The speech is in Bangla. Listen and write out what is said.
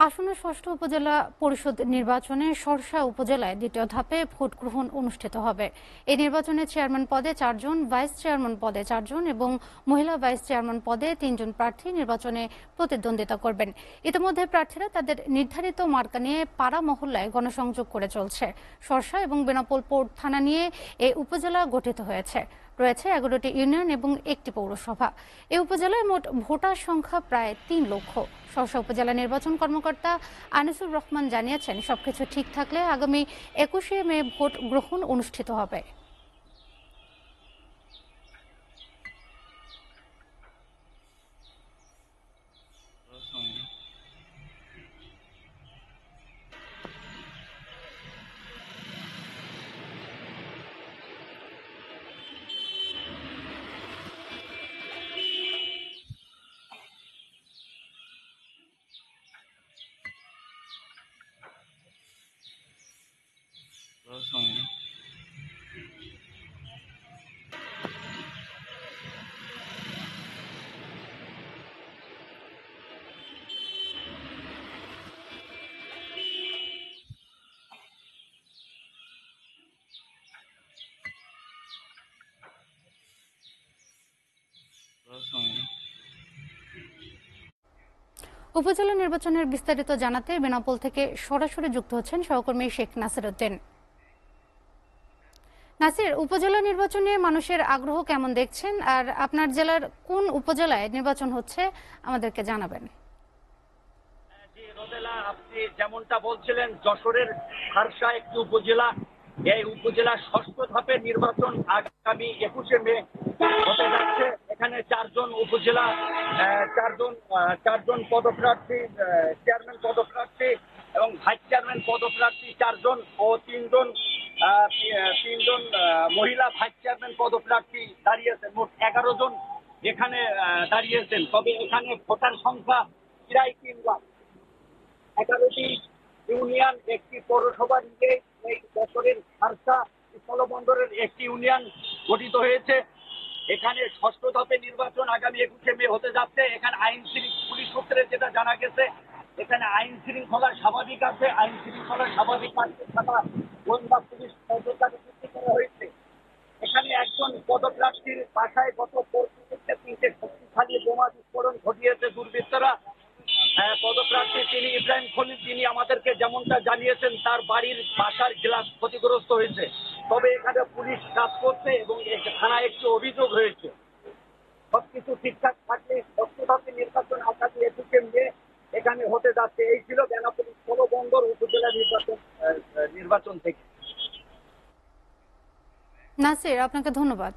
আসন্ন ষষ্ঠ উপজেলা পরিষদ নির্বাচনে শর্ষা উপজেলায় দ্বিতীয় ধাপে ভোট গ্রহণ অনুষ্ঠিত হবে। এই নির্বাচনে চেয়ারম্যান পদে 4 জন, ভাইস চেয়ারম্যান পদে 4 জন এবং মহিলা ভাইস চেয়ারম্যান পদে 3 জন প্রার্থী নির্বাচনে প্রতিদ্বন্দ্বিতা করবেন। ইতিমধ্যে প্রার্থীরা তাদের নির্ধারিত মার্কা নিয়ে পাড়া মহল্লায় গণসংযোগ করে চলছে। শর্ষা এবং বেনাপোল পোর্ট থানা নিয়ে এই উপজেলা গঠিত হয়েছে। রয়েছে 11টি ইউনিয়ন এবং একটি পৌরসভা। এই উপজেলায় মোট ভোটার সংখ্যা প্রায় 3 লক্ষ। শর্ষা উপজেলা নির্বাচন কর্মকর্তা আনিসুর রহমান জানিয়েছেন, সবকিছু ঠিক থাকলে আগামী 21শে মে ভোট গ্রহণ অনুষ্ঠিত হবে। উপজেলা নির্বাচনের বিস্তারিত জানাতে বেনাপোল থেকে সরাসরি যুক্ত হচ্ছেন সহকর্মী শেখ নাসির উদ্দিন। নাসির, উপজেলা নির্বাচনে মানুষের আগ্রহ কেমন দেখছেন, আর আপনার জেলার কোন উপজেলায় নির্বাচন হচ্ছে আমাদেরকে জানাবেন। আপনি যেমনটা বলছিলেন, যশোরের শার্শা একটি উপজেলা। এই উপজেলা ষষ্ঠ ধাপের নির্বাচন আগামী 21শে মে হতে যাচ্ছে। এখানে 4 জন উপজেলা, 4 জন পদপ্রার্থী, চেয়ারম্যান পদপ্রার্থী এবং ভাইস চেয়ারম্যান পদপ্রার্থী 4 জন ও 3 জন মহিলা ভাইস চেয়ারম্যান পদপ্রার্থী দাঁড়িয়েছেন। মোট 11 জন এখানে দাঁড়িয়েছেন। তবে এখানে ভোটার সংখ্যা প্রায় 3 লাখ। 11টি ইউনিয়ন, একটি পৌরসভা নিয়ে এই বছরের শার্শা স্থলবন্দরের একটি ইউনিয়ন গঠিত হয়েছে। এখানে ষষ্ঠ ধাপে নির্বাচন আগামী 21শে মে হতে যাচ্ছে। এখানে পুলিশ সূত্রে যেটা জানা গেছে, এখানে আইন শৃঙ্খলা স্বাভাবিক আছে। আইন শৃঙ্খলা স্বাভাবিক থাকা গোয়েন্দা পুলিশ নজরদারি বৃদ্ধি করা হয়েছে। এখানে একজন পদপ্রার্থীর বাসায় গত 3টে শক্তিশালী বোমা বিস্ফোরণ ঘটিয়েছে দুর্বৃত্তরা। পদপ্রার্থী তিনি ইব্রাহিম খলিল, তিনি আমাদেরকে যেমনটা জানিয়েছেন তার বাড়ির বাসার গ্লাস ক্ষতিগ্রস্ত হয়েছে। তবে এখানে পুলিশ কাজ করছে এবং থানায় একটি অভিযোগ হয়েছে। সবকিছু ঠিকঠাক থাকলে ষষ্ঠ ধাপের নির্বাচন আগামী 21শে মে এখানে হতে যাচ্ছে। এই ছিল বেনাপোল স্থলবন্দর উপজেলা নির্বাচন থেকে। নাসির, আপনাকে ধন্যবাদ।